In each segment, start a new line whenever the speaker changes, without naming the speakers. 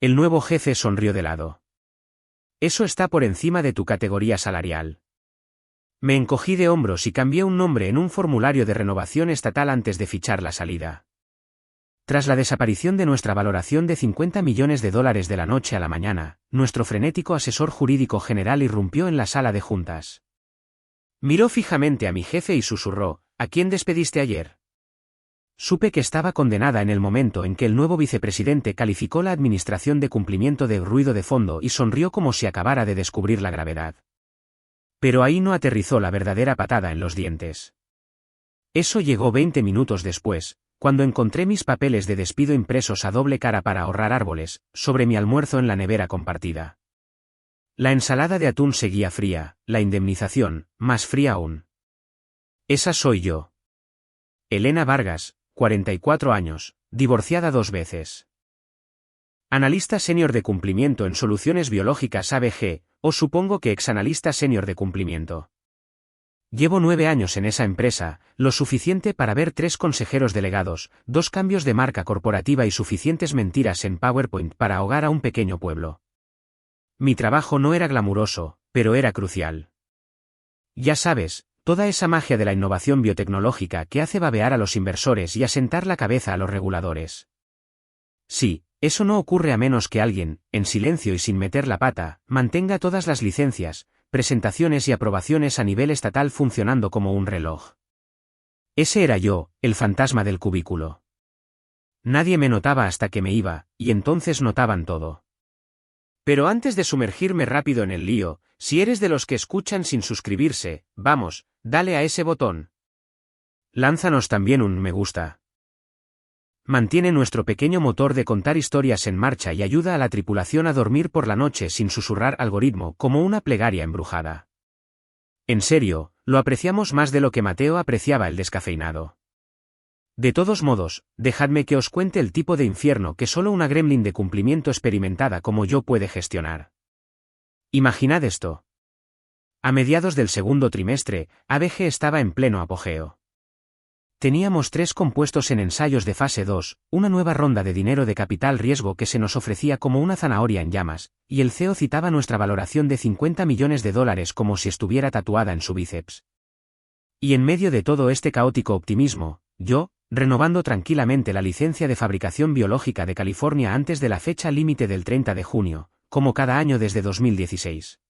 El nuevo jefe sonrió de lado. Eso está por encima de tu categoría salarial. Me encogí de hombros y cambié un nombre en un formulario de renovación estatal antes de fichar la salida. Tras la desaparición de nuestra valoración de $50 millones de la noche a la mañana, nuestro frenético asesor jurídico general irrumpió en la sala de juntas. Miró fijamente a mi jefe y susurró: ¿A quién despediste ayer? Supe que estaba condenada en el momento en que el nuevo vicepresidente calificó la administración de cumplimiento de ruido de fondo y sonrió como si acabara de descubrir la gravedad. Pero ahí no aterrizó la verdadera patada en los dientes. Eso llegó 20 minutos después, cuando encontré mis papeles de despido impresos a doble cara para ahorrar árboles, sobre mi almuerzo en la nevera compartida. La ensalada de atún seguía fría, la indemnización, más fría aún. Esa soy yo. Elena Vargas, 44 años, divorciada 2 veces. Analista senior de cumplimiento en soluciones biológicas ABG, o supongo que exanalista senior de cumplimiento. Llevo 9 años en esa empresa, lo suficiente para ver 3 consejeros delegados, 2 cambios de marca corporativa y suficientes mentiras en PowerPoint para ahogar a un pequeño pueblo. Mi trabajo no era glamuroso, pero era crucial. Ya sabes, toda esa magia de la innovación biotecnológica que hace babear a los inversores y asentar la cabeza a los reguladores. Sí, eso no ocurre a menos que alguien, en silencio y sin meter la pata, mantenga todas las licencias, presentaciones y aprobaciones a nivel estatal funcionando como un reloj. Ese era yo, el fantasma del cubículo. Nadie me notaba hasta que me iba, y entonces notaban todo. Pero antes de sumergirme rápido en el lío, si eres de los que escuchan sin suscribirse, vamos, dale a ese botón. Lánzanos también un me gusta. Mantiene nuestro pequeño motor de contar historias en marcha y ayuda a la tripulación a dormir por la noche sin susurrar algoritmo como una plegaria embrujada. En serio, lo apreciamos más de lo que Mateo apreciaba el descafeinado. De todos modos, dejadme que os cuente el tipo de infierno que solo una gremlin de cumplimiento experimentada como yo puede gestionar. Imaginad esto. A mediados del segundo trimestre, ABG estaba en pleno apogeo. Teníamos 3 compuestos en ensayos de fase 2, una nueva ronda de dinero de capital riesgo que se nos ofrecía como una zanahoria en llamas, y el CEO citaba nuestra valoración de $50 millones como si estuviera tatuada en su bíceps. Y en medio de todo este caótico optimismo, yo, renovando tranquilamente la licencia de fabricación biológica de California antes de la fecha límite del 30 de junio, como cada año desde 2016.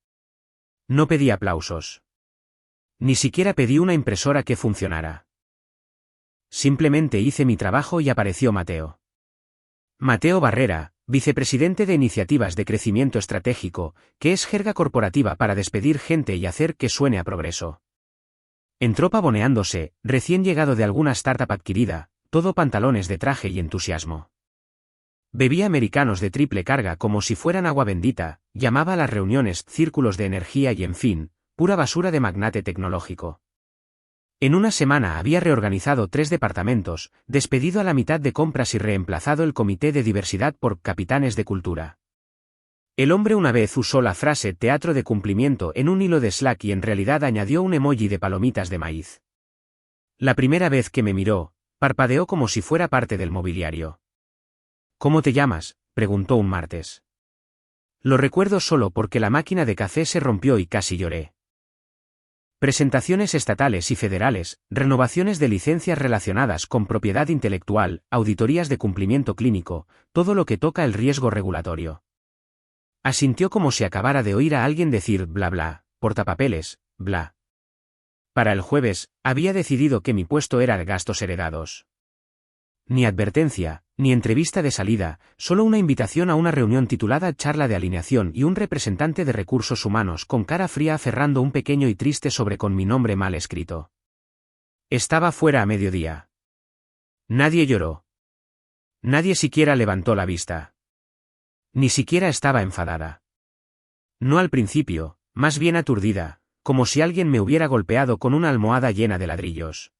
No pedí aplausos. Ni siquiera pedí una impresora que funcionara. Simplemente hice mi trabajo y apareció Mateo. Mateo Barrera, vicepresidente de Iniciativas de Crecimiento Estratégico, que es jerga corporativa para despedir gente y hacer que suene a progreso. Entró pavoneándose, recién llegado de alguna startup adquirida, todo pantalones de traje y entusiasmo. Bebía americanos de triple carga como si fueran agua bendita, llamaba a las reuniones círculos de energía y en fin, pura basura de magnate tecnológico. En una semana había reorganizado 3 departamentos, despedido a la mitad de compras y reemplazado el comité de diversidad por capitanes de cultura. El hombre una vez usó la frase teatro de cumplimiento en un hilo de Slack y en realidad añadió un emoji de palomitas de maíz. La primera vez que me miró, parpadeó como si fuera parte del mobiliario. ¿Cómo te llamas?, preguntó un martes. Lo recuerdo solo porque la máquina de café se rompió y casi lloré. Presentaciones estatales y federales, renovaciones de licencias relacionadas con propiedad intelectual, auditorías de cumplimiento clínico, todo lo que toca el riesgo regulatorio. Asintió como si acabara de oír a alguien decir bla bla, portapapeles, bla. Para el jueves, había decidido que mi puesto era de gastos heredados. Ni advertencia, ni entrevista de salida, solo una invitación a una reunión titulada Charla de Alineación y un representante de recursos humanos con cara fría aferrando un pequeño y triste sobre con mi nombre mal escrito. Estaba fuera a mediodía. Nadie lloró. Nadie siquiera levantó la vista. Ni siquiera estaba enfadada. No al principio, más bien aturdida, como si alguien me hubiera golpeado con una almohada llena de ladrillos.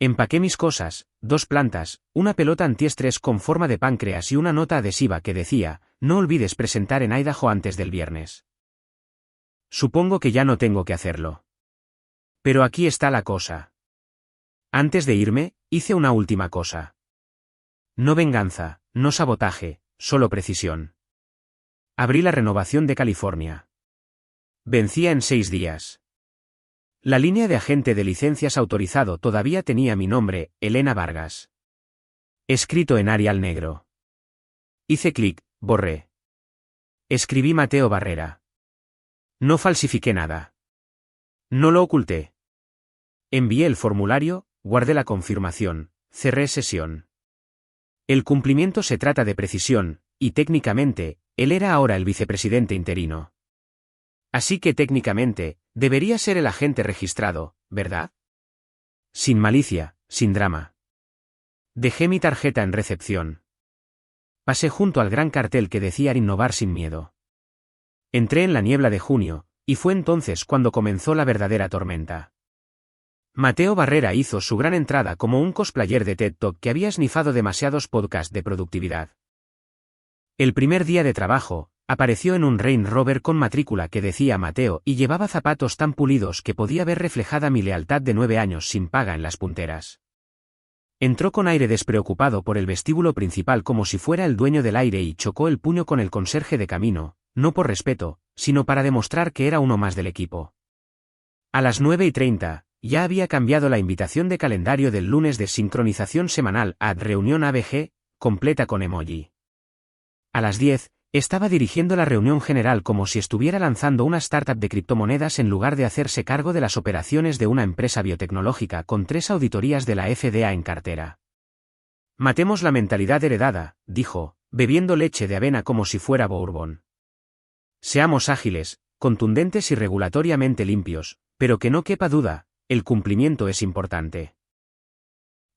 Empaqué mis cosas, 2 plantas, una pelota antiestrés con forma de páncreas y una nota adhesiva que decía, no olvides presentar en Idaho antes del viernes. Supongo que ya no tengo que hacerlo. Pero aquí está la cosa. Antes de irme, hice una última cosa. No venganza, no sabotaje, solo precisión. Abrí la renovación de California. Vencía en 6 días. La línea de agente de licencias autorizado todavía tenía mi nombre, Elena Vargas. Escrito en Arial negro. Hice clic, borré. Escribí Mateo Barrera. No falsifiqué nada. No lo oculté. Envié el formulario, guardé la confirmación, cerré sesión. El cumplimiento se trata de precisión, y técnicamente, él era ahora el vicepresidente interino. Así que técnicamente, debería ser el agente registrado, ¿verdad? Sin malicia, sin drama. Dejé mi tarjeta en recepción. Pasé junto al gran cartel que decía innovar sin miedo. Entré en la niebla de junio, y fue entonces cuando comenzó la verdadera tormenta. Mateo Barrera hizo su gran entrada como un cosplayer de TED Talk que había esnifado demasiados podcasts de productividad. El primer día de trabajo, apareció en un Range Rover con matrícula que decía Mateo y llevaba zapatos tan pulidos que podía ver reflejada mi lealtad de 9 años sin paga en las punteras. Entró con aire despreocupado por el vestíbulo principal como si fuera el dueño del aire y chocó el puño con el conserje de camino, no por respeto, sino para demostrar que era uno más del equipo. A las 9:30, ya había cambiado la invitación de calendario del lunes de sincronización semanal a reunión ABG, completa con emoji. A las 10, estaba dirigiendo la reunión general como si estuviera lanzando una startup de criptomonedas en lugar de hacerse cargo de las operaciones de una empresa biotecnológica con 3 auditorías de la FDA en cartera. Matemos la mentalidad heredada, dijo, bebiendo leche de avena como si fuera bourbon. Seamos ágiles, contundentes y regulatoriamente limpios, pero que no quepa duda, el cumplimiento es importante.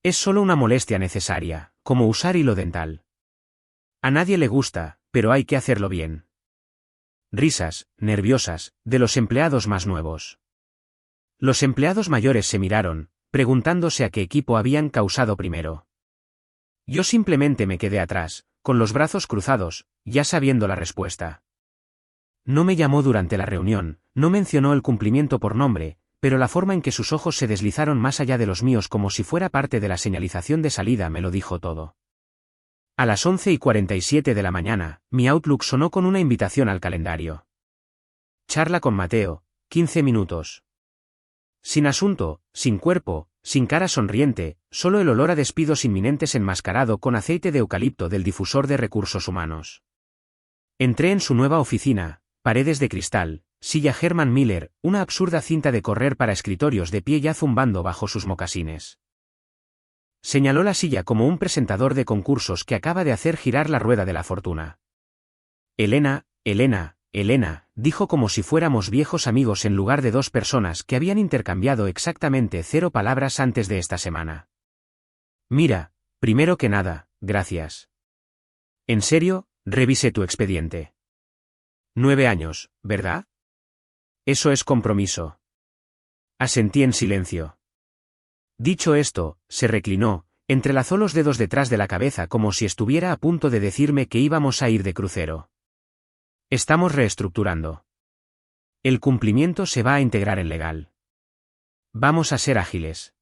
Es solo una molestia necesaria, como usar hilo dental. A nadie le gusta, pero hay que hacerlo bien. Risas, nerviosas, de los empleados más nuevos. Los empleados mayores se miraron, preguntándose a qué equipo habían causado primero. Yo simplemente me quedé atrás, con los brazos cruzados, ya sabiendo la respuesta. No me llamó durante la reunión, no mencionó el cumplimiento por nombre, pero la forma en que sus ojos se deslizaron más allá de los míos como si fuera parte de la señalización de salida me lo dijo todo. A las 11:47 de la mañana, mi Outlook sonó con una invitación al calendario. Charla con Mateo, 15 minutos. Sin asunto, sin cuerpo, sin cara sonriente, solo el olor a despidos inminentes enmascarado con aceite de eucalipto del difusor de recursos humanos. Entré en su nueva oficina, paredes de cristal, silla Herman Miller, una absurda cinta de correr para escritorios de pie ya zumbando bajo sus mocasines. Señaló la silla como un presentador de concursos que acaba de hacer girar la rueda de la fortuna. Elena, Elena, Elena, dijo como si fuéramos viejos amigos en lugar de 2 personas que habían intercambiado exactamente 0 palabras antes de esta semana. Mira, primero que nada, gracias. En serio, revisé tu expediente. 9 años, ¿verdad? Eso es compromiso. Asentí en silencio. Dicho esto, se reclinó, entrelazó los dedos detrás de la cabeza como si estuviera a punto de decirme que íbamos a ir de crucero. Estamos reestructurando. El cumplimiento se va a integrar en legal. Vamos a ser ágiles.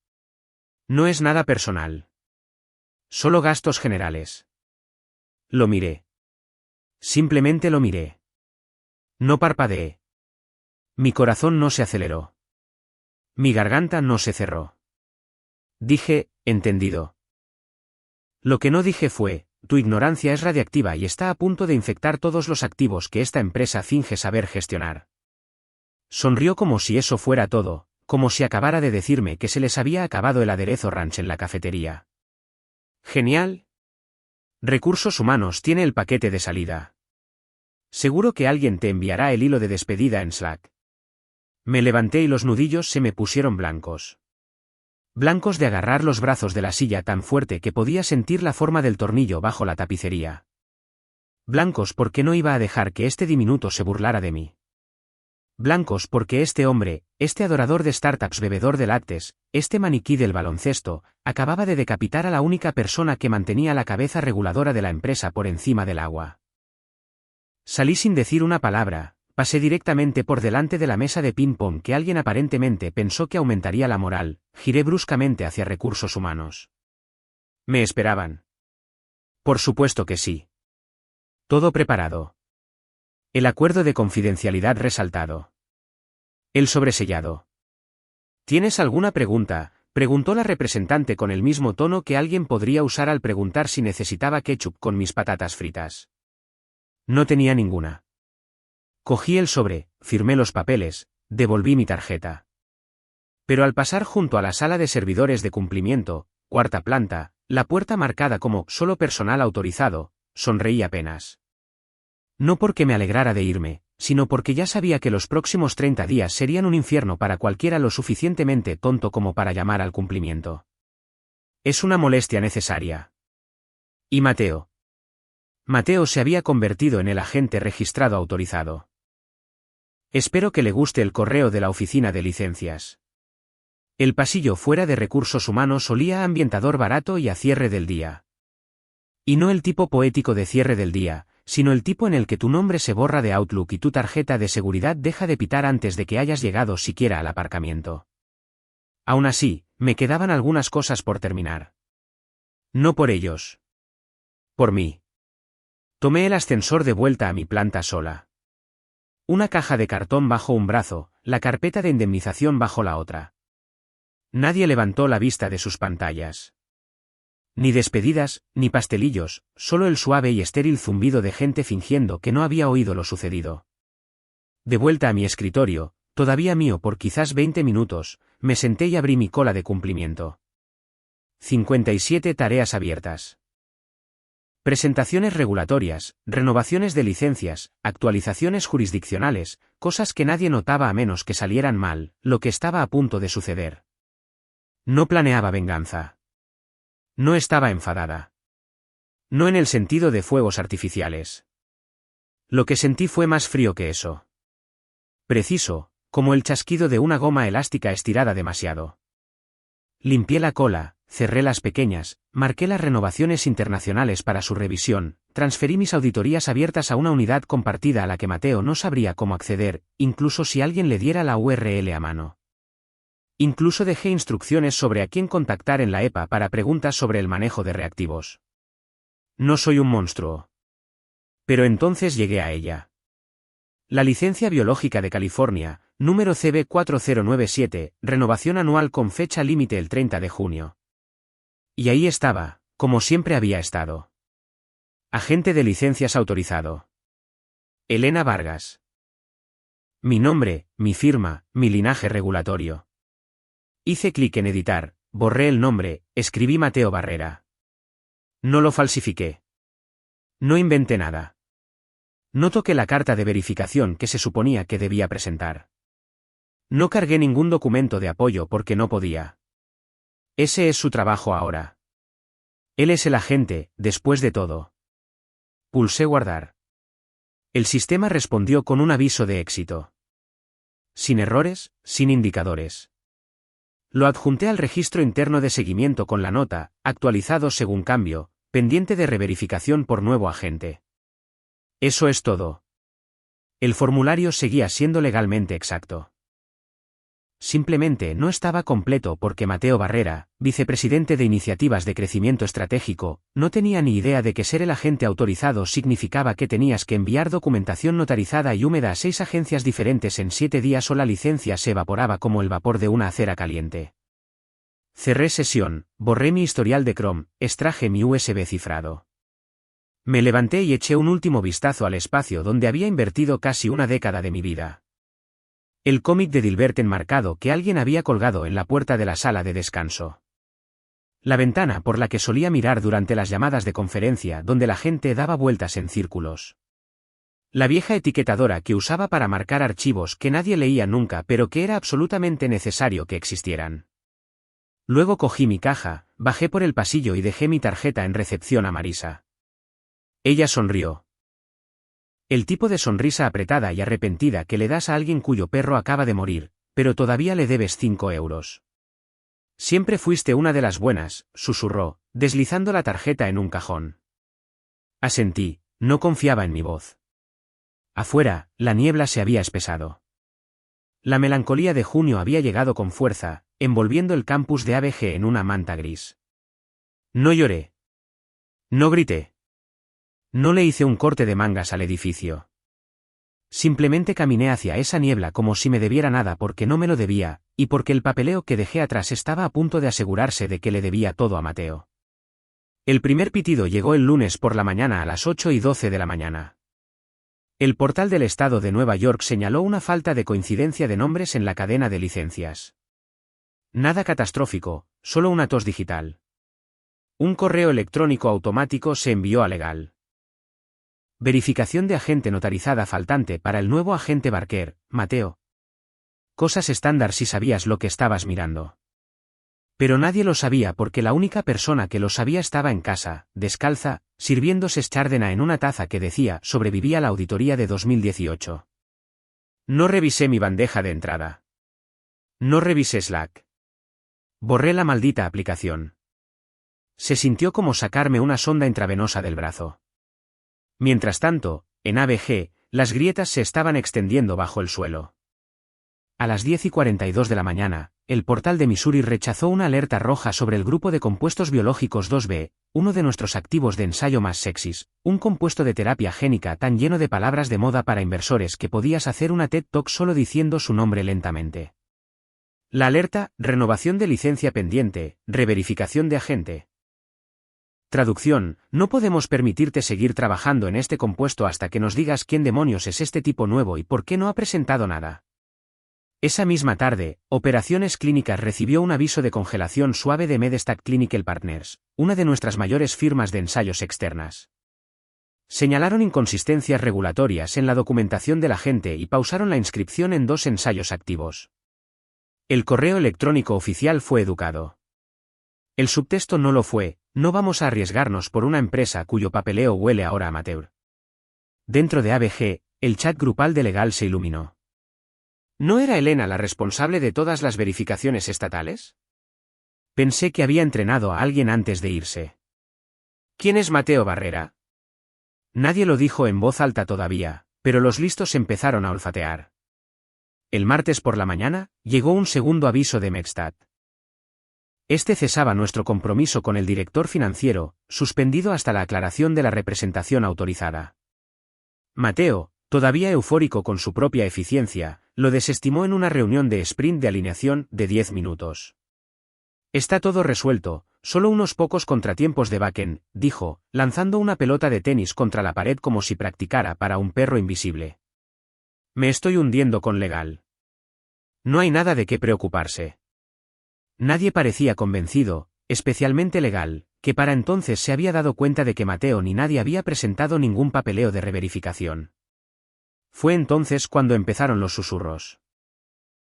No es nada personal. Solo gastos generales. Lo miré. Simplemente lo miré. No parpadeé. Mi corazón no se aceleró. Mi garganta no se cerró. Dije, entendido. Lo que no dije fue, tu ignorancia es radiactiva y está a punto de infectar todos los activos que esta empresa finge saber gestionar. Sonrió como si eso fuera todo, como si acabara de decirme que se les había acabado el aderezo ranch en la cafetería. Genial. Recursos Humanos tiene el paquete de salida. Seguro que alguien te enviará el hilo de despedida en Slack. Me levanté y los nudillos se me pusieron blancos. Blancos de agarrar los brazos de la silla tan fuerte que podía sentir la forma del tornillo bajo la tapicería. Blancos porque no iba a dejar que este diminuto se burlara de mí. Blancos porque este hombre, este adorador de startups bebedor de lácteos, este maniquí del baloncesto, acababa de decapitar a la única persona que mantenía la cabeza reguladora de la empresa por encima del agua. Salí sin decir una palabra. Pasé directamente por delante de la mesa de ping-pong que alguien aparentemente pensó que aumentaría la moral, giré bruscamente hacia Recursos Humanos. ¿Me esperaban? Por supuesto que sí. Todo preparado. El acuerdo de confidencialidad resaltado. El sobresellado. ¿Tienes alguna pregunta?, preguntó la representante con el mismo tono que alguien podría usar al preguntar si necesitaba ketchup con mis patatas fritas. No tenía ninguna. Cogí el sobre, firmé los papeles, devolví mi tarjeta. Pero al pasar junto a la sala de servidores de cumplimiento, cuarta planta, la puerta marcada como «solo personal autorizado», sonreí apenas. No porque me alegrara de irme, sino porque ya sabía que los próximos 30 días serían un infierno para cualquiera lo suficientemente tonto como para llamar al cumplimiento. Es una molestia necesaria. ¿Y Mateo? Mateo se había convertido en el agente registrado autorizado. Espero que le guste el correo de la oficina de licencias. El pasillo fuera de recursos humanos olía a ambientador barato y a cierre del día. Y no el tipo poético de cierre del día, sino el tipo en el que tu nombre se borra de Outlook y tu tarjeta de seguridad deja de pitar antes de que hayas llegado siquiera al aparcamiento. Aún así, me quedaban algunas cosas por terminar. No por ellos. Por mí. Tomé el ascensor de vuelta a mi planta sola. Una caja de cartón bajo un brazo, la carpeta de indemnización bajo la otra. Nadie levantó la vista de sus pantallas. Ni despedidas, ni pastelillos, solo el suave y estéril zumbido de gente fingiendo que no había oído lo sucedido. De vuelta a mi escritorio, todavía mío por quizás 20 minutos, me senté y abrí mi cola de cumplimiento. 57 tareas abiertas. Presentaciones regulatorias, renovaciones de licencias, actualizaciones jurisdiccionales, cosas que nadie notaba a menos que salieran mal, lo que estaba a punto de suceder. No planeaba venganza. No estaba enfadada. No en el sentido de fuegos artificiales. Lo que sentí fue más frío que eso. Preciso, como el chasquido de una goma elástica estirada demasiado. Limpié la cola, cerré las pequeñas, marqué las renovaciones internacionales para su revisión, transferí mis auditorías abiertas a una unidad compartida a la que Mateo no sabría cómo acceder, incluso si alguien le diera la URL a mano. Incluso dejé instrucciones sobre a quién contactar en la EPA para preguntas sobre el manejo de reactivos. No soy un monstruo. Pero entonces llegué a ella. La licencia biológica de California, número CB4097, renovación anual con fecha límite el 30 de junio. Y ahí estaba, como siempre había estado. Agente de licencias autorizado. Elena Vargas. Mi nombre, mi firma, mi linaje regulatorio. Hice clic en editar, borré el nombre, escribí Mateo Barrera. No lo falsifiqué. No inventé nada. No toqué la carta de verificación que se suponía que debía presentar. No cargué ningún documento de apoyo porque no podía. Ese es su trabajo ahora. Él es el agente, después de todo. Pulsé guardar. El sistema respondió con un aviso de éxito. Sin errores, sin indicadores. Lo adjunté al registro interno de seguimiento con la nota, actualizado según cambio, pendiente de reverificación por nuevo agente. Eso es todo. El formulario seguía siendo legalmente exacto. Simplemente no estaba completo porque Mateo Barrera, vicepresidente de Iniciativas de Crecimiento Estratégico, no tenía ni idea de que ser el agente autorizado significaba que tenías que enviar documentación notarizada y húmeda a 6 agencias diferentes en 7 días o la licencia se evaporaba como el vapor de una acera caliente. Cerré sesión, borré mi historial de Chrome, extraje mi USB cifrado. Me levanté y eché un último vistazo al espacio donde había invertido casi una década de mi vida. El cómic de Dilbert enmarcado que alguien había colgado en la puerta de la sala de descanso. La ventana por la que solía mirar durante las llamadas de conferencia donde la gente daba vueltas en círculos. La vieja etiquetadora que usaba para marcar archivos que nadie leía nunca pero que era absolutamente necesario que existieran. Luego cogí mi caja, bajé por el pasillo y dejé mi tarjeta en recepción a Marisa. Ella sonrió. El tipo de sonrisa apretada y arrepentida que le das a alguien cuyo perro acaba de morir, pero todavía le debes 5 euros. Siempre fuiste una de las buenas, susurró, deslizando la tarjeta en un cajón. Asentí, no confiaba en mi voz. Afuera, la niebla se había espesado. La melancolía de junio había llegado con fuerza, envolviendo el campus de ABG en una manta gris. No lloré. No grité. No le hice un corte de mangas al edificio. Simplemente caminé hacia esa niebla como si me debiera nada porque no me lo debía, y porque el papeleo que dejé atrás estaba a punto de asegurarse de que le debía todo a Mateo. El primer pitido llegó el lunes por la mañana a las 8:12 de la mañana. El portal del estado de Nueva York señaló una falta de coincidencia de nombres en la cadena de licencias. Nada catastrófico, solo una tos digital. Un correo electrónico automático se envió a Legal. Verificación de agente notarizada faltante para el nuevo agente Barker, Mateo. Cosas estándar si sabías lo que estabas mirando. Pero nadie lo sabía porque la única persona que lo sabía estaba en casa, descalza, sirviéndose Chardonnay en una taza que decía sobrevivía a la auditoría de 2018. No revisé mi bandeja de entrada. No revisé Slack. Borré la maldita aplicación. Se sintió como sacarme una sonda intravenosa del brazo. Mientras tanto, en ABG, las grietas se estaban extendiendo bajo el suelo. A las 10:42 de la mañana, el portal de Missouri rechazó una alerta roja sobre el grupo de compuestos biológicos 2B, uno de nuestros activos de ensayo más sexys, un compuesto de terapia génica tan lleno de palabras de moda para inversores que podías hacer una TED Talk solo diciendo su nombre lentamente. La alerta, renovación de licencia pendiente, reverificación de agente. Traducción, no podemos permitirte seguir trabajando en este compuesto hasta que nos digas quién demonios es este tipo nuevo y por qué no ha presentado nada. Esa misma tarde, Operaciones Clínicas recibió un aviso de congelación suave de Medstack Clinical Partners, una de nuestras mayores firmas de ensayos externas. Señalaron inconsistencias regulatorias en la documentación del agente y pausaron la inscripción en 2 ensayos activos. El correo electrónico oficial fue educado. El subtexto no lo fue: no vamos a arriesgarnos por una empresa cuyo papeleo huele ahora amateur. Dentro de ABG, el chat grupal de Legal se iluminó. ¿No era Elena la responsable de todas las verificaciones estatales? Pensé que había entrenado a alguien antes de irse. ¿Quién es Mateo Barrera? Nadie lo dijo en voz alta todavía, pero los listos empezaron a olfatear. El martes por la mañana, llegó un segundo aviso de Medstat. Este cesaba nuestro compromiso con el director financiero, suspendido hasta la aclaración de la representación autorizada. Mateo, todavía eufórico con su propia eficiencia, lo desestimó en una reunión de sprint de alineación de 10 minutos. Está todo resuelto, solo unos pocos contratiempos de backend, dijo, lanzando una pelota de tenis contra la pared como si practicara para un perro invisible. Me estoy hundiendo con Legal. No hay nada de qué preocuparse. Nadie parecía convencido, especialmente Legal, que para entonces se había dado cuenta de que Mateo ni nadie había presentado ningún papeleo de reverificación. Fue entonces cuando empezaron los susurros.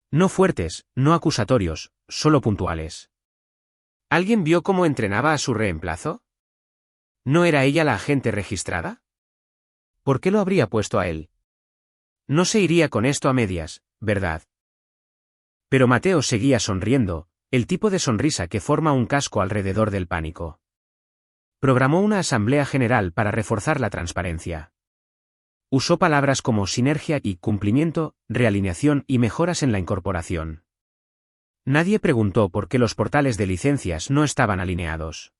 No fuertes, no acusatorios, solo puntuales. ¿Alguien vio cómo entrenaba a su reemplazo? ¿No era ella la agente registrada? ¿Por qué lo habría puesto a él? No se iría con esto a medias, ¿verdad? Pero Mateo seguía sonriendo, el tipo de sonrisa que forma un casco alrededor del pánico. Programó una asamblea general para reforzar la transparencia. Usó palabras como sinergia y cumplimiento, realineación y mejoras en la incorporación. Nadie preguntó por qué los portales de licencias no estaban alineados.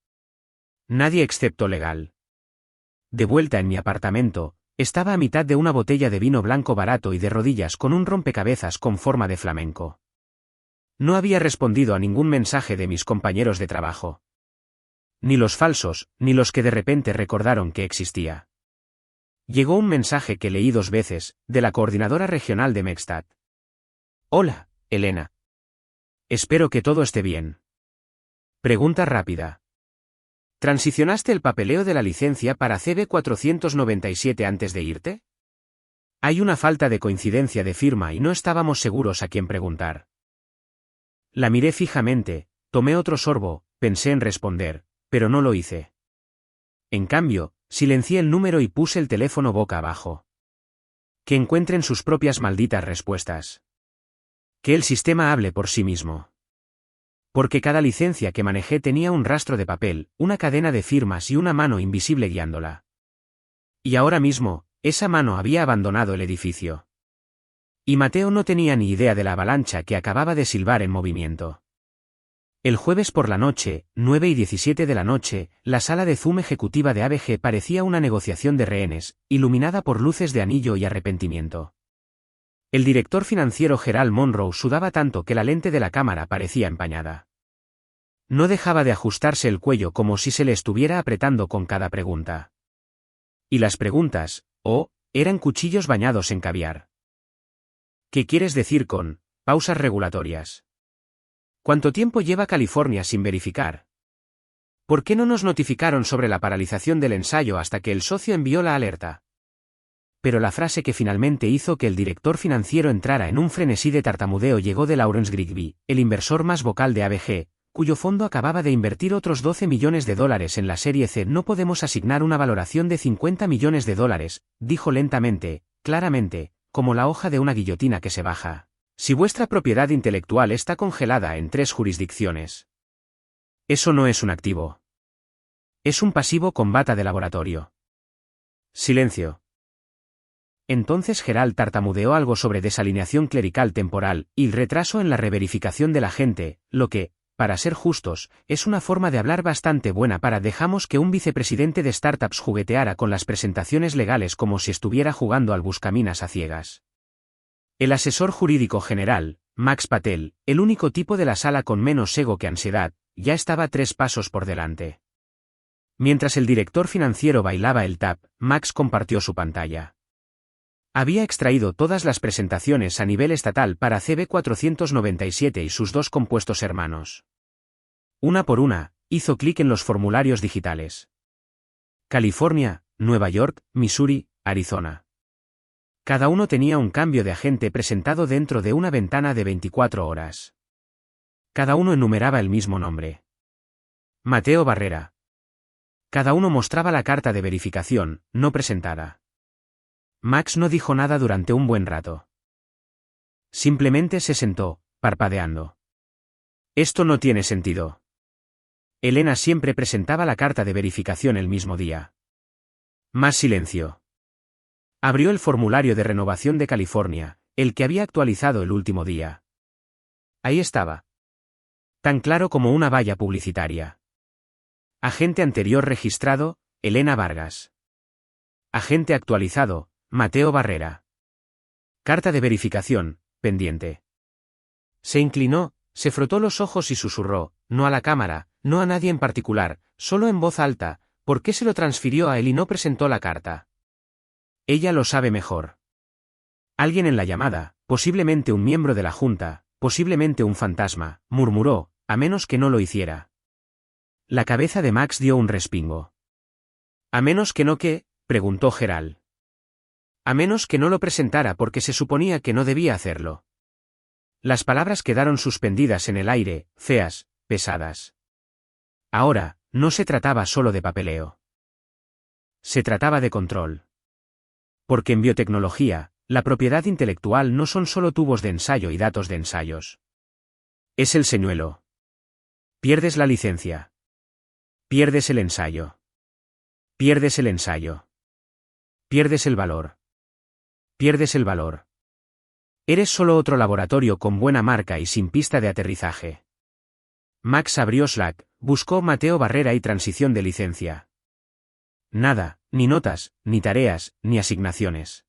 Nadie excepto Legal. De vuelta en mi apartamento, estaba a mitad de una botella de vino blanco barato y de rodillas con un rompecabezas con forma de flamenco. No había respondido a ningún mensaje de mis compañeros de trabajo. Ni los falsos, ni los que de repente recordaron que existía. Llegó un mensaje que leí 2 veces, de la coordinadora regional de Medstat. Hola, Elena. Espero que todo esté bien. Pregunta rápida. ¿Transicionaste el papeleo de la licencia para CB 497 antes de irte? Hay una falta de coincidencia de firma y no estábamos seguros a quién preguntar. La miré fijamente, tomé otro sorbo, pensé en responder, pero no lo hice. En cambio, silencié el número y puse el teléfono boca abajo. Que encuentren sus propias malditas respuestas. Que el sistema hable por sí mismo. Porque cada licencia que manejé tenía un rastro de papel, una cadena de firmas y una mano invisible guiándola. Y ahora mismo, esa mano había abandonado el edificio. Y Mateo no tenía ni idea de la avalancha que acababa de silbar en movimiento. El jueves por la noche, 9:17 de la noche, la sala de Zoom ejecutiva de ABG parecía una negociación de rehenes, iluminada por luces de anillo y arrepentimiento. El director financiero Gerald Monroe sudaba tanto que la lente de la cámara parecía empañada. No dejaba de ajustarse el cuello como si se le estuviera apretando con cada pregunta. Y las preguntas, eran cuchillos bañados en caviar. ¿Qué quieres decir con pausas regulatorias? ¿Cuánto tiempo lleva California sin verificar? ¿Por qué no nos notificaron sobre la paralización del ensayo hasta que el socio envió la alerta? Pero la frase que finalmente hizo que el director financiero entrara en un frenesí de tartamudeo llegó de Lawrence Grigby, el inversor más vocal de ABG, cuyo fondo acababa de invertir otros $12 millones en la serie C. No podemos asignar una valoración de $50 millones, dijo lentamente, claramente, como la hoja de una guillotina que se baja. Si vuestra propiedad intelectual está congelada en 3 jurisdicciones. Eso no es un activo. Es un pasivo con bata de laboratorio. Silencio. Entonces Gerald tartamudeó algo sobre desalineación clerical temporal y retraso en la reverificación de la gente, lo que, para ser justos, es una forma de hablar bastante buena para dejamos que un vicepresidente de startups jugueteara con las presentaciones legales como si estuviera jugando al buscaminas a ciegas. El asesor jurídico general, Max Patel, el único tipo de la sala con menos ego que ansiedad, ya estaba 3 pasos por delante. Mientras el director financiero bailaba el tap, Max compartió su pantalla. Había extraído todas las presentaciones a nivel estatal para CB 497 y sus 2 compuestos hermanos. Una por una, hizo clic en los formularios digitales. California, Nueva York, Missouri, Arizona. Cada uno tenía un cambio de agente presentado dentro de una ventana de 24 horas. Cada uno enumeraba el mismo nombre. Mateo Barrera. Cada uno mostraba la carta de verificación, no presentada. Max no dijo nada durante un buen rato. Simplemente se sentó, parpadeando. Esto no tiene sentido. Elena siempre presentaba la carta de verificación el mismo día. Más silencio. Abrió el formulario de renovación de California, el que había actualizado el último día. Ahí estaba. Tan claro como una valla publicitaria. Agente anterior registrado, Elena Vargas. Agente actualizado, Mateo Barrera. Carta de verificación, pendiente. Se inclinó, se frotó los ojos y susurró, no a la cámara, no a nadie en particular, solo en voz alta, ¿por qué se lo transfirió a él y no presentó la carta? Ella lo sabe mejor. Alguien en la llamada, posiblemente un miembro de la junta, posiblemente un fantasma, murmuró, a menos que no lo hiciera. La cabeza de Max dio un respingo. ¿A menos que no qué?, preguntó Gerald. A menos que no lo presentara porque se suponía que no debía hacerlo. Las palabras quedaron suspendidas en el aire, feas, pesadas. Ahora, no se trataba solo de papeleo. Se trataba de control. Porque en biotecnología, la propiedad intelectual no son solo tubos de ensayo y datos de ensayos. Es el señuelo. Pierdes la licencia. Pierdes el ensayo. Pierdes el ensayo. Pierdes el valor. Pierdes el valor. Eres solo otro laboratorio con buena marca y sin pista de aterrizaje. Max abrió Slack, buscó Mateo Barrera y transición de licencia. Nada, ni notas, ni tareas, ni asignaciones.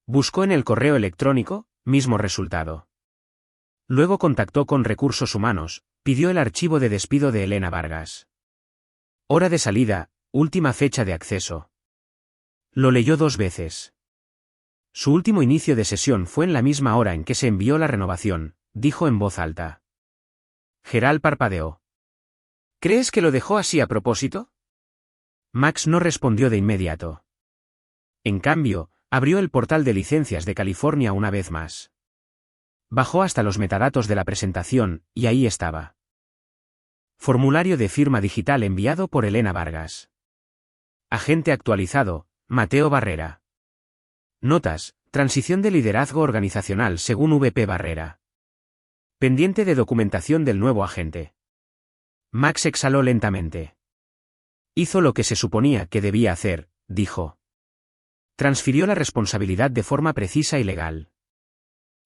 Buscó en el correo electrónico, mismo resultado. Luego contactó con Recursos Humanos, pidió el archivo de despido de Elena Vargas. Hora de salida, última fecha de acceso. Lo leyó 2 veces. Su último inicio de sesión fue en la misma hora en que se envió la renovación, dijo en voz alta. Gerald parpadeó. ¿Crees que lo dejó así a propósito? Max no respondió de inmediato. En cambio, abrió el portal de licencias de California una vez más. Bajó hasta los metadatos de la presentación, y ahí estaba. Formulario de firma digital enviado por Elena Vargas. Agente actualizado, Mateo Barrera. Notas, transición de liderazgo organizacional según VP Barrera. Pendiente de documentación del nuevo agente. Max exhaló lentamente. Hizo lo que se suponía que debía hacer, dijo. Transfirió la responsabilidad de forma precisa y legal.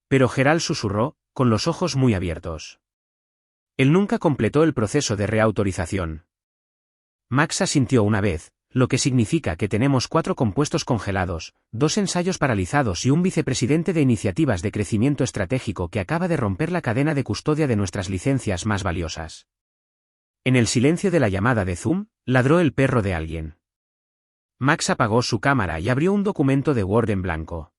Pero Gerald susurró, con los ojos muy abiertos. Él nunca completó el proceso de reautorización. Max asintió una vez, lo que significa que tenemos 4 compuestos congelados, 2 ensayos paralizados y un vicepresidente de iniciativas de crecimiento estratégico que acaba de romper la cadena de custodia de nuestras licencias más valiosas. En el silencio de la llamada de Zoom, ladró el perro de alguien. Max apagó su cámara y abrió un documento de Word en blanco.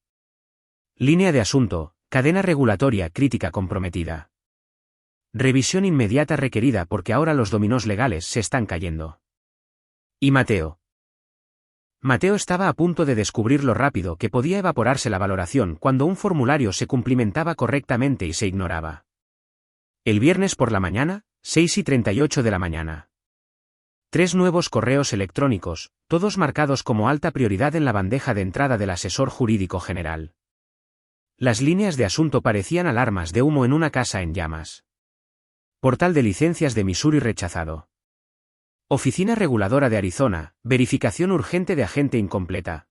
Línea de asunto, cadena regulatoria crítica comprometida. Revisión inmediata requerida porque ahora los dominós legales se están cayendo. ¿Y Mateo? Mateo estaba a punto de descubrir lo rápido que podía evaporarse la valoración cuando un formulario se cumplimentaba correctamente y se ignoraba. El viernes por la mañana, 6:38 de la mañana. 3 nuevos correos electrónicos, todos marcados como alta prioridad en la bandeja de entrada del asesor jurídico general. Las líneas de asunto parecían alarmas de humo en una casa en llamas. Portal de licencias de Missouri rechazado. Oficina Reguladora de Arizona, verificación urgente de agente incompleta.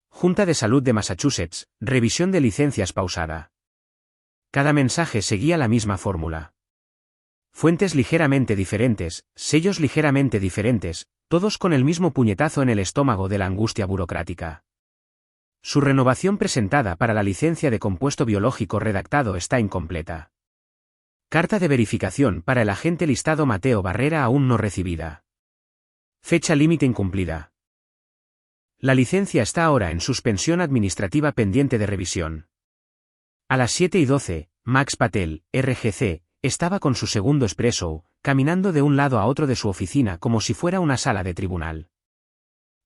Junta de Salud de Massachusetts, revisión de licencias pausada. Cada mensaje seguía la misma fórmula. Fuentes ligeramente diferentes, sellos ligeramente diferentes, todos con el mismo puñetazo en el estómago de la angustia burocrática. Su renovación presentada para la licencia de compuesto biológico redactado está incompleta. Carta de verificación para el agente listado Mateo Barrera aún no recibida. Fecha límite incumplida. La licencia está ahora en suspensión administrativa pendiente de revisión. A las 7:12, Max Patel, RGC, estaba con su segundo espresso, caminando de un lado a otro de su oficina como si fuera una sala de tribunal.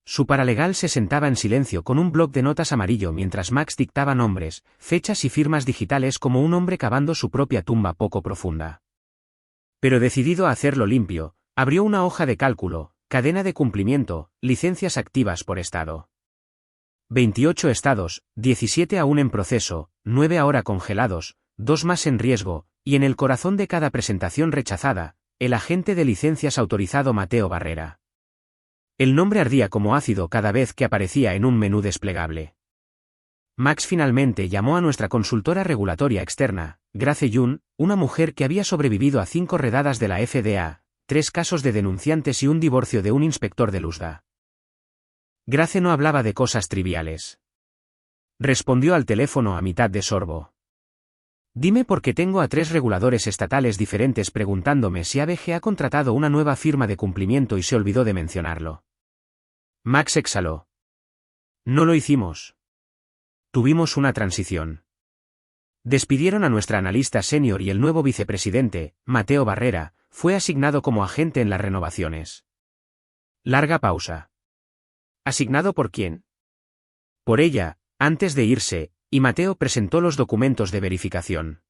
Su paralegal se sentaba en silencio con un bloc de notas amarillo mientras Max dictaba nombres, fechas y firmas digitales como un hombre cavando su propia tumba poco profunda. Pero decidido a hacerlo limpio, abrió una hoja de cálculo, cadena de cumplimiento, licencias activas por estado. 28 estados, 17 aún en proceso, 9 ahora congelados, 2 más en riesgo, y en el corazón de cada presentación rechazada, el agente de licencias autorizado Mateo Barrera. El nombre ardía como ácido cada vez que aparecía en un menú desplegable. Max finalmente llamó a nuestra consultora regulatoria externa, Grace Yun, una mujer que había sobrevivido a 5 redadas de la FDA, 3 casos de denunciantes y un divorcio de un inspector de Luzda. Grace no hablaba de cosas triviales. Respondió al teléfono a mitad de sorbo. Dime por qué tengo a 3 reguladores estatales diferentes preguntándome si ABG ha contratado una nueva firma de cumplimiento y se olvidó de mencionarlo. Max exhaló. No lo hicimos. Tuvimos una transición. Despidieron a nuestra analista senior y el nuevo vicepresidente, Mateo Barrera, fue asignado como agente en las renovaciones. Larga pausa. ¿Asignado por quién? Por ella, antes de irse, y Mateo presentó los documentos de verificación.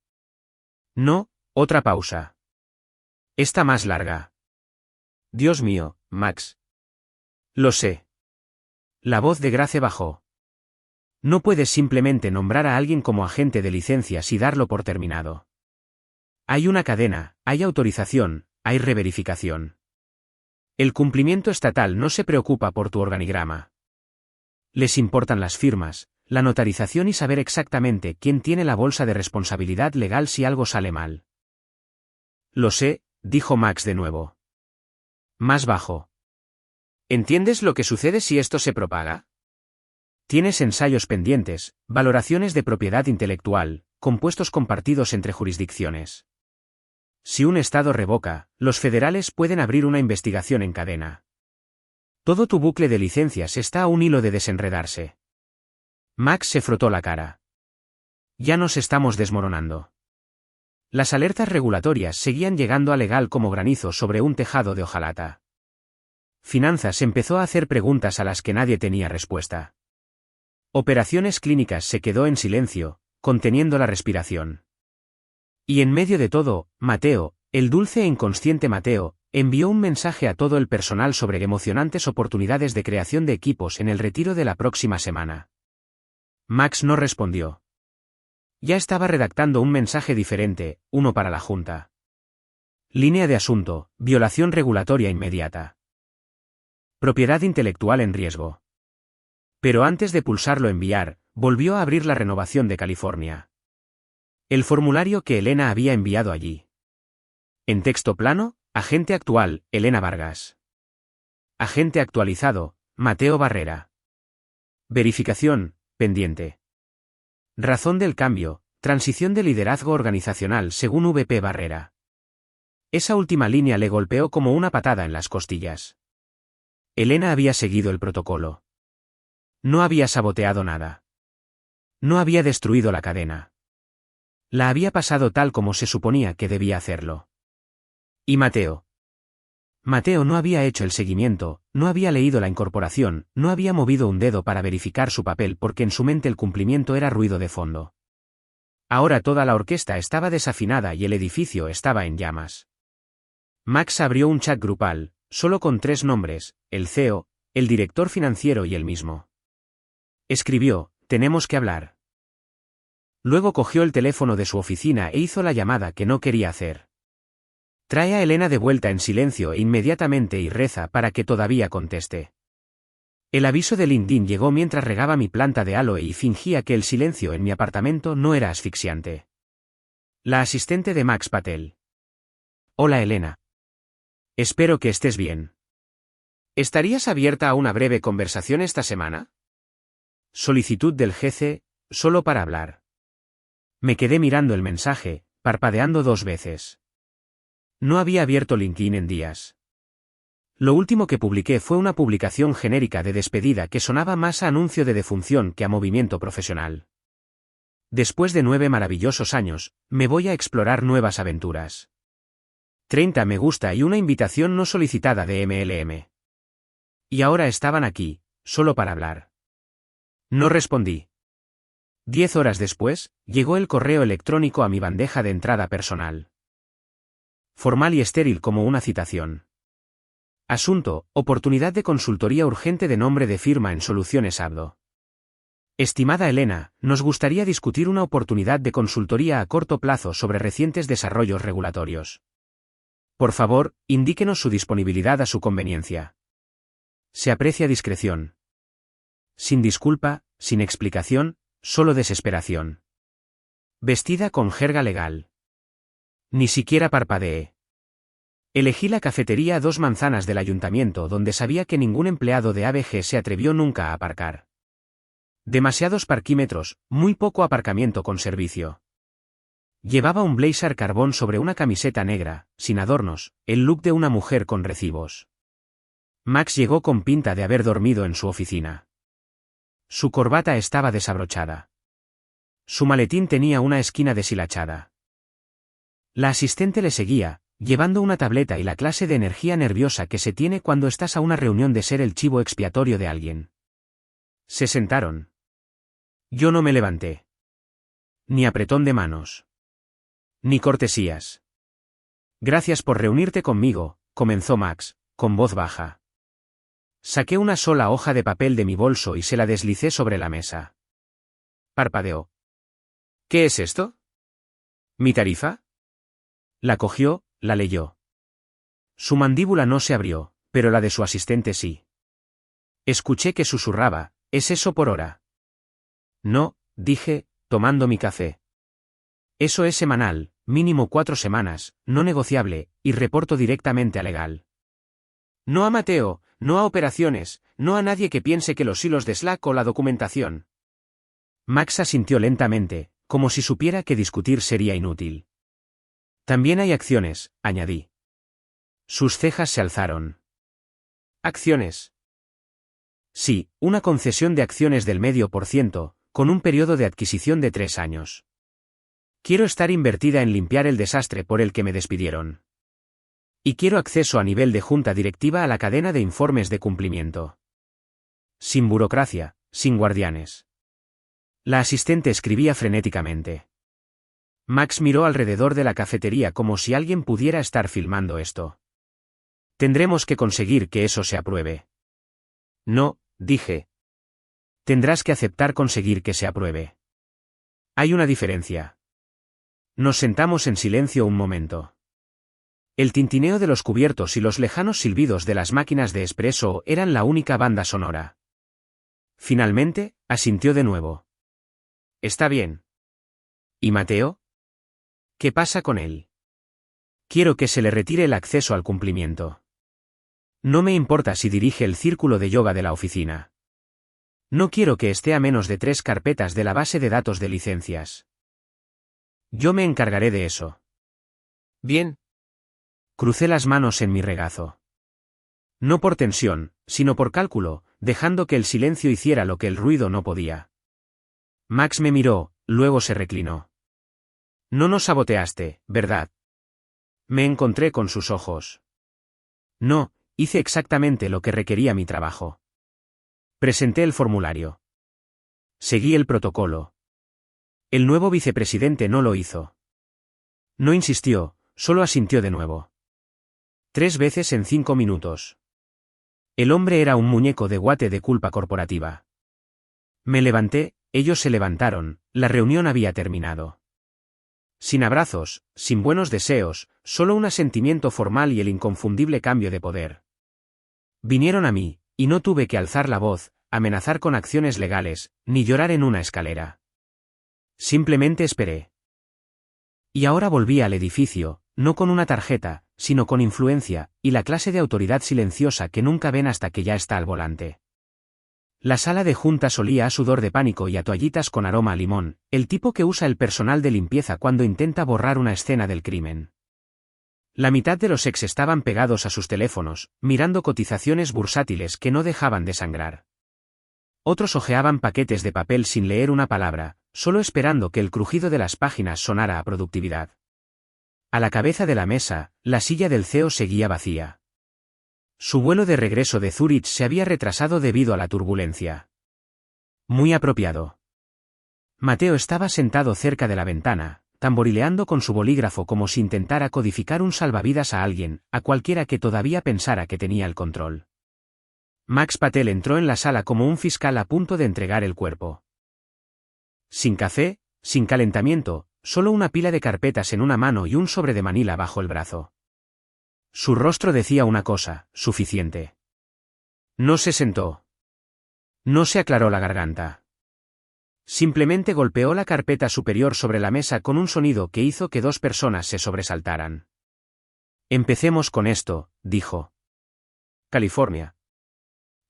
No, otra pausa. Esta más larga. Dios mío, Max. Lo sé. La voz de Grace bajó. No puedes simplemente nombrar a alguien como agente de licencias y darlo por terminado. Hay una cadena, hay autorización, hay reverificación. El cumplimiento estatal no se preocupa por tu organigrama. Les importan las firmas, la notarización y saber exactamente quién tiene la bolsa de responsabilidad legal si algo sale mal. Lo sé, dijo Max de nuevo. Más bajo. ¿Entiendes lo que sucede si esto se propaga? Tienes ensayos pendientes, valoraciones de propiedad intelectual, compuestos compartidos entre jurisdicciones. Si un estado revoca, los federales pueden abrir una investigación en cadena. Todo tu bucle de licencias está a un hilo de desenredarse. Max se frotó la cara. Ya nos estamos desmoronando. Las alertas regulatorias seguían llegando a legal como granizo sobre un tejado de hojalata. Finanzas empezó a hacer preguntas a las que nadie tenía respuesta. Operaciones clínicas se quedó en silencio, conteniendo la respiración. Y en medio de todo, Mateo, el dulce e inconsciente Mateo, envió un mensaje a todo el personal sobre emocionantes oportunidades de creación de equipos en el retiro de la próxima semana. Max no respondió. Ya estaba redactando un mensaje diferente, uno para la Junta. Línea de asunto, violación regulatoria inmediata. Propiedad intelectual en riesgo. Pero antes de pulsarlo enviar, volvió a abrir la renovación de California. El formulario que Elena había enviado allí. En texto plano, agente actual, Elena Vargas. Agente actualizado, Mateo Barrera. Verificación, pendiente. Razón del cambio, transición de liderazgo organizacional según VP Barrera. Esa última línea le golpeó como una patada en las costillas. Elena había seguido el protocolo. No había saboteado nada. No había destruido la cadena. La había pasado tal como se suponía que debía hacerlo. ¿Y Mateo? Mateo no había hecho el seguimiento, no había leído la incorporación, no había movido un dedo para verificar su papel porque en su mente el cumplimiento era ruido de fondo. Ahora toda la orquesta estaba desafinada y el edificio estaba en llamas. Max abrió un chat grupal, solo con 3 nombres, el CEO, el director financiero y él mismo. Escribió, tenemos que hablar. Luego cogió el teléfono de su oficina e hizo la llamada que no quería hacer. Trae a Elena de vuelta en silencio e inmediatamente y reza para que todavía conteste. El aviso de LinkedIn llegó mientras regaba mi planta de aloe y fingía que el silencio en mi apartamento no era asfixiante. La asistente de Max Patel. Hola Elena. Espero que estés bien. ¿Estarías abierta a una breve conversación esta semana? Solicitud del jefe, solo para hablar. Me quedé mirando el mensaje, parpadeando 2 veces. No había abierto LinkedIn en días. Lo último que publiqué fue una publicación genérica de despedida que sonaba más a anuncio de defunción que a movimiento profesional. Después de 9 maravillosos años, me voy a explorar nuevas aventuras. 30 me gusta y una invitación no solicitada de MLM. Y ahora estaban aquí, solo para hablar. No respondí. 10 horas después, llegó el correo electrónico a mi bandeja de entrada personal. Formal y estéril como una citación. Asunto, oportunidad de consultoría urgente de nombre de firma en Soluciones Abdo. Estimada Elena, nos gustaría discutir una oportunidad de consultoría a corto plazo sobre recientes desarrollos regulatorios. Por favor, indíquenos su disponibilidad a su conveniencia. Se aprecia discreción. Sin disculpa, sin explicación, solo desesperación. Vestida con jerga legal. Ni siquiera parpadeé. Elegí la cafetería a 2 manzanas del ayuntamiento donde sabía que ningún empleado de ABG se atrevió nunca a aparcar. Demasiados parquímetros, muy poco aparcamiento con servicio. Llevaba un blazer carbón sobre una camiseta negra, sin adornos, el look de una mujer con recibos. Max llegó con pinta de haber dormido en su oficina. Su corbata estaba desabrochada. Su maletín tenía una esquina deshilachada. La asistente le seguía, llevando una tableta y la clase de energía nerviosa que se tiene cuando estás a una reunión de ser el chivo expiatorio de alguien. Se sentaron. Yo no me levanté. Ni apretón de manos. Ni cortesías. Gracias por reunirte conmigo, comenzó Max, con voz baja. Saqué una sola hoja de papel de mi bolso y se la deslicé sobre la mesa. Parpadeó. ¿Qué es esto? ¿Mi tarifa? La cogió, la leyó. Su mandíbula no se abrió, pero la de su asistente sí. Escuché que susurraba, ¿es eso por hora? No, dije, tomando mi café. Eso es semanal, mínimo 4 semanas, no negociable, y reporto directamente a legal. No a Mateo, no a operaciones, no a nadie que piense que los hilos de Slack o la documentación. Max asintió lentamente, como si supiera que discutir sería inútil. También hay acciones, añadí. Sus cejas se alzaron. ¿Acciones? Sí, una concesión de acciones del 0,5%, con un periodo de adquisición de 3 años. Quiero estar invertida en limpiar el desastre por el que me despidieron. Y quiero acceso a nivel de junta directiva a la cadena de informes de cumplimiento. Sin burocracia, sin guardianes. La asistente escribía frenéticamente. Max miró alrededor de la cafetería como si alguien pudiera estar filmando esto. Tendremos que conseguir que eso se apruebe. No, dije. Tendrás que aceptar conseguir que se apruebe. Hay una diferencia. Nos sentamos en silencio un momento. El tintineo de los cubiertos y los lejanos silbidos de las máquinas de espresso eran la única banda sonora. Finalmente, asintió de nuevo. Está bien. ¿Y Mateo? ¿Qué pasa con él? Quiero que se le retire el acceso al cumplimiento. No me importa si dirige el círculo de yoga de la oficina. No quiero que esté a menos de 3 carpetas de la base de datos de licencias. Yo me encargaré de eso.
Bien.
Crucé las manos en mi regazo. No por tensión, sino por cálculo, dejando que el silencio hiciera lo que el ruido no podía. Max me miró, luego se reclinó. No nos saboteaste, ¿verdad? Me encontré con sus ojos. No, hice exactamente lo que requería mi trabajo. Presenté el formulario. Seguí el protocolo. El nuevo vicepresidente no lo hizo. No insistió, solo asintió de nuevo. 3 veces en 5 minutos. El hombre era un muñeco de guate de culpa corporativa. Me levanté, ellos se levantaron, la reunión había terminado. Sin abrazos, sin buenos deseos, solo un asentimiento formal y el inconfundible cambio de poder. Vinieron a mí, y no tuve que alzar la voz, amenazar con acciones legales, ni llorar en una escalera. Simplemente esperé. Y ahora volví al edificio, no con una tarjeta, sino con influencia, y la clase de autoridad silenciosa que nunca ven hasta que ya está al volante. La sala de juntas olía a sudor de pánico y a toallitas con aroma a limón, el tipo que usa el personal de limpieza cuando intenta borrar una escena del crimen. La mitad de los ex estaban pegados a sus teléfonos, mirando cotizaciones bursátiles que no dejaban de sangrar. Otros hojeaban paquetes de papel sin leer una palabra, solo esperando que el crujido de las páginas sonara a productividad. A la cabeza de la mesa, la silla del CEO seguía vacía. Su vuelo de regreso de Zúrich se había retrasado debido a la turbulencia. Muy apropiado. Mateo estaba sentado cerca de la ventana, tamborileando con su bolígrafo como si intentara codificar un salvavidas a alguien, a cualquiera que todavía pensara que tenía el control. Max Patel entró en la sala como un fiscal a punto de entregar el cuerpo. Sin café, sin calentamiento, solo una pila de carpetas en una mano y un sobre de Manila bajo el brazo. Su rostro decía una cosa, suficiente. No se sentó. No se aclaró la garganta. Simplemente golpeó la carpeta superior sobre la mesa con un sonido que hizo que 2 personas se sobresaltaran. Empecemos con esto, dijo. California.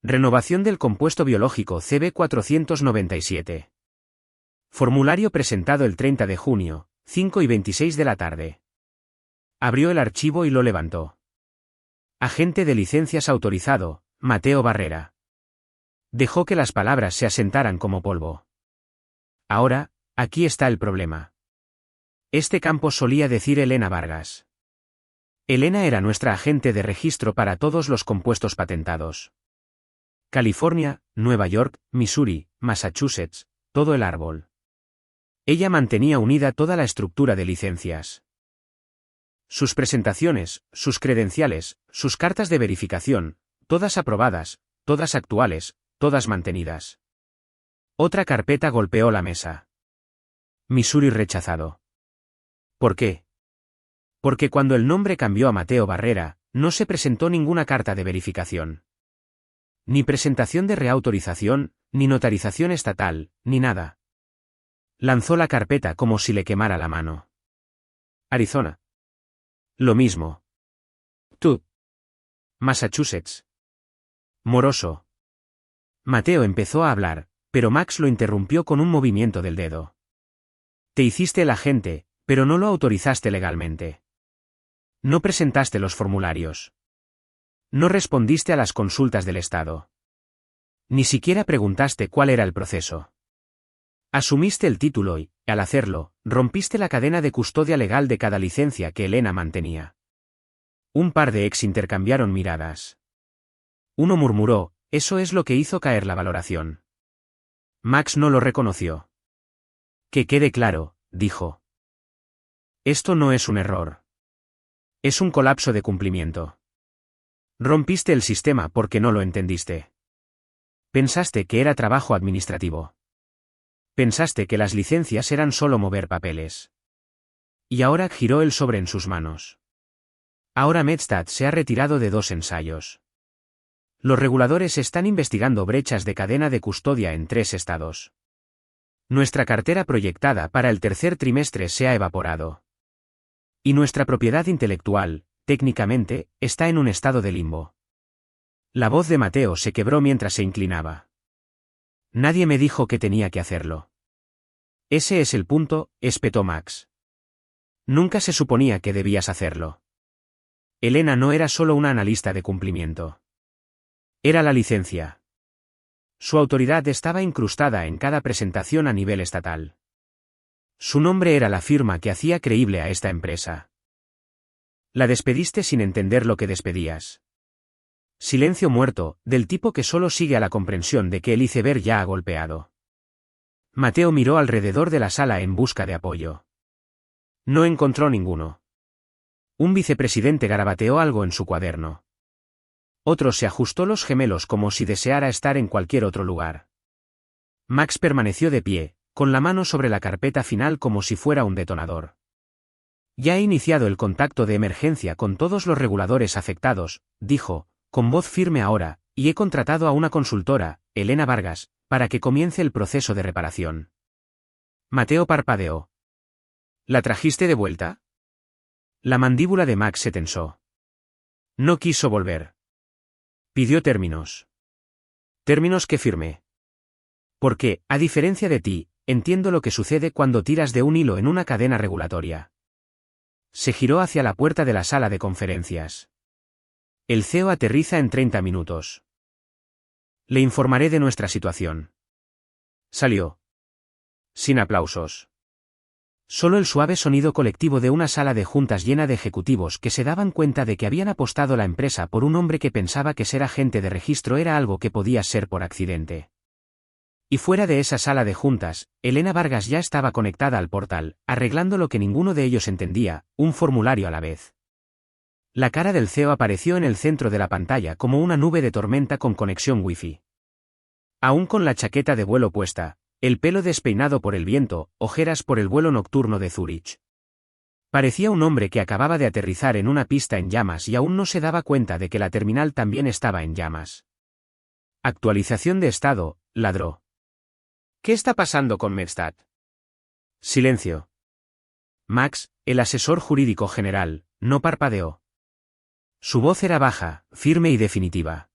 Renovación del compuesto biológico CB497. Formulario presentado el 30 de junio, 5:26 de la tarde. Abrió el archivo y lo levantó. Agente de licencias autorizado, Mateo Barrera. Dejó que las palabras se asentaran como polvo. Ahora, aquí está el problema. Este campo solía decir Elena Vargas. Elena era nuestra agente de registro para todos los compuestos patentados. California, Nueva York, Missouri, Massachusetts, todo el árbol. Ella mantenía unida toda la estructura de licencias. Sus presentaciones, sus credenciales, sus cartas de verificación, todas aprobadas, todas actuales, todas mantenidas. Otra carpeta golpeó la mesa. Missouri rechazado. ¿Por qué? Porque cuando el nombre cambió a Mateo Barrera, no se presentó ninguna carta de verificación. Ni presentación de reautorización, ni notarización estatal, ni nada. Lanzó la carpeta como si le quemara la mano. Arizona. Lo mismo. Tú. Massachusetts. Moroso. Mateo empezó a hablar, pero Max lo interrumpió con un movimiento del dedo. Te hiciste el agente, pero no lo autorizaste legalmente. No presentaste los formularios. No respondiste a las consultas del Estado. Ni siquiera preguntaste cuál era el proceso. Asumiste el título y, al hacerlo, rompiste la cadena de custodia legal de cada licencia que Elena mantenía. Un par de ex intercambiaron miradas. Uno murmuró, eso es lo que hizo caer la valoración. Max no lo reconoció. Que quede claro, dijo. Esto no es un error. Es un colapso de cumplimiento. Rompiste el sistema porque no lo entendiste. Pensaste que era trabajo administrativo. Pensaste que las licencias eran solo mover papeles. Y ahora giró el sobre en sus manos. Ahora Medstat se ha retirado de 2 ensayos. Los reguladores están investigando brechas de cadena de custodia en 3 estados. Nuestra cartera proyectada para el tercer trimestre se ha evaporado. Y nuestra propiedad intelectual, técnicamente, está en un estado de limbo. La voz de Mateo se quebró mientras se inclinaba. Nadie me dijo que tenía que hacerlo. Ese es el punto, espetó Max. Nunca se suponía que debías hacerlo. Elena no era solo una analista de cumplimiento. Era la licencia. Su autoridad estaba incrustada en cada presentación a nivel estatal. Su nombre era la firma que hacía creíble a esta empresa. La despediste sin entender lo que despedías. Silencio muerto, del tipo que solo sigue a la comprensión de que el iceberg ya ha golpeado. Mateo miró alrededor de la sala en busca de apoyo. No encontró ninguno. Un vicepresidente garabateó algo en su cuaderno. Otro se ajustó los gemelos como si deseara estar en cualquier otro lugar. Max permaneció de pie, con la mano sobre la carpeta final como si fuera un detonador. Ya he iniciado el contacto de emergencia con todos los reguladores afectados, dijo, con voz firme ahora, y he contratado a una consultora, Elena Vargas, para que comience el proceso de reparación. Mateo parpadeó. ¿La trajiste de vuelta? La mandíbula de Max se tensó. No quiso volver. Pidió términos. Términos que firmé. Porque, a diferencia de ti, entiendo lo que sucede cuando tiras de un hilo en una cadena regulatoria. Se giró hacia la puerta de la sala de conferencias. El CEO aterriza en 30 minutos. Le informaré de nuestra situación. Salió. Sin aplausos. Solo el suave sonido colectivo de una sala de juntas llena de ejecutivos que se daban cuenta de que habían apostado la empresa por un hombre que pensaba que ser agente de registro era algo que podía ser por accidente. Y fuera de esa sala de juntas, Elena Vargas ya estaba conectada al portal, arreglando lo que ninguno de ellos entendía, un formulario a la vez. La cara del CEO apareció en el centro de la pantalla como una nube de tormenta con conexión Wi-Fi. Aún con la chaqueta de vuelo puesta, el pelo despeinado por el viento, ojeras por el vuelo nocturno de Zúrich. Parecía un hombre que acababa de aterrizar en una pista en llamas y aún no se daba cuenta de que la terminal también estaba en llamas. Actualización de estado, ladró. ¿Qué está pasando con Medstat? Silencio. Max, el asesor jurídico general, no parpadeó. Su voz era baja, firme y definitiva.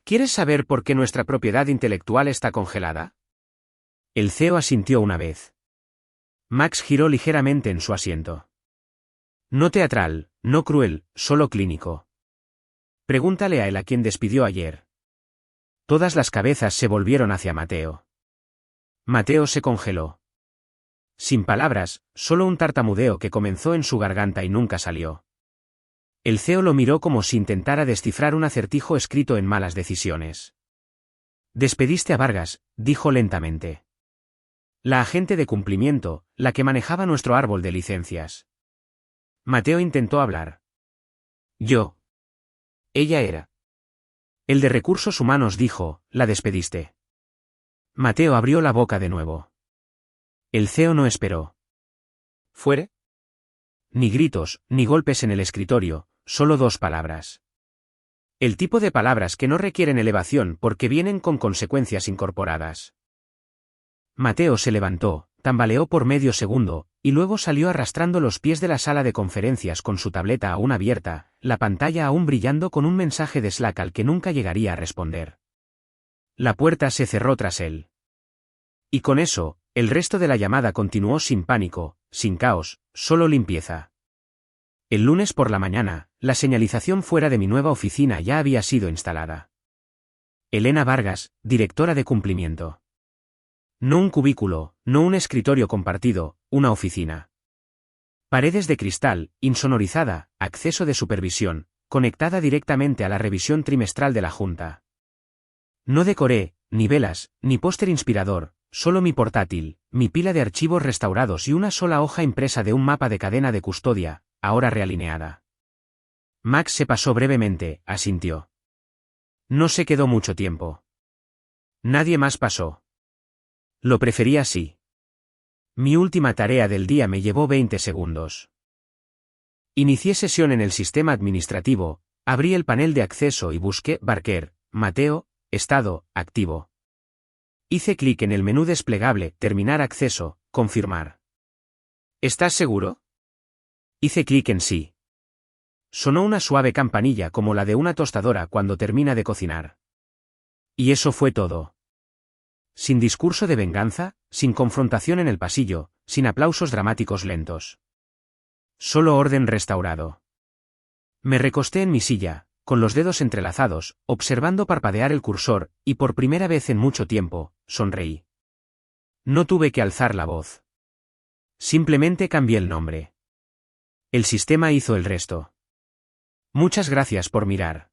¿Quieres saber por qué nuestra propiedad intelectual está congelada? El CEO asintió una vez. Max giró ligeramente en su asiento. No teatral, no cruel, solo clínico. Pregúntale a él a quien despidió ayer. Todas las cabezas se volvieron hacia Mateo. Mateo se congeló. Sin palabras, solo un tartamudeo que comenzó en su garganta y nunca salió. El CEO lo miró como si intentara descifrar un acertijo escrito en malas decisiones. Despediste a Vargas, dijo lentamente. La agente de cumplimiento, la que manejaba nuestro árbol de licencias. Mateo intentó hablar. Yo. Ella era. El de recursos humanos dijo, la despediste. Mateo abrió la boca de nuevo. El CEO no esperó. ¿Fuere? Ni gritos, ni golpes en el escritorio, solo dos palabras. El tipo de palabras que no requieren elevación porque vienen con consecuencias incorporadas. Mateo se levantó, tambaleó por medio segundo, y luego salió arrastrando los pies de la sala de conferencias con su tableta aún abierta, la pantalla aún brillando con un mensaje de Slack al que nunca llegaría a responder. La puerta se cerró tras él. Y con eso, el resto de la llamada continuó sin pánico, sin caos, solo limpieza. El lunes por la mañana, la señalización fuera de mi nueva oficina ya había sido instalada. Elena Vargas, directora de cumplimiento. No un cubículo, no un escritorio compartido, una oficina. Paredes de cristal, insonorizada, acceso de supervisión, conectada directamente a la revisión trimestral de la Junta. No decoré, ni velas, ni póster inspirador, solo mi portátil, mi pila de archivos restaurados y una sola hoja impresa de un mapa de cadena de custodia, ahora realineada. Max se pasó brevemente, asintió. No se quedó mucho tiempo. Nadie más pasó. Lo prefería así. Mi última tarea del día me llevó 20 segundos. Inicié sesión en el sistema administrativo, abrí el panel de acceso y busqué Barker, Mateo, estado, activo. Hice clic en el menú desplegable, terminar acceso, confirmar. ¿Estás seguro? Hice clic en sí. Sonó una suave campanilla como la de una tostadora cuando termina de cocinar. Y eso fue todo. Sin discurso de venganza, sin confrontación en el pasillo, sin aplausos dramáticos lentos. Solo orden restaurado. Me recosté en mi silla, con los dedos entrelazados, observando parpadear el cursor, y por primera vez en mucho tiempo, sonreí. No tuve que alzar la voz. Simplemente cambié el nombre. El sistema hizo el resto. Muchas gracias por mirar.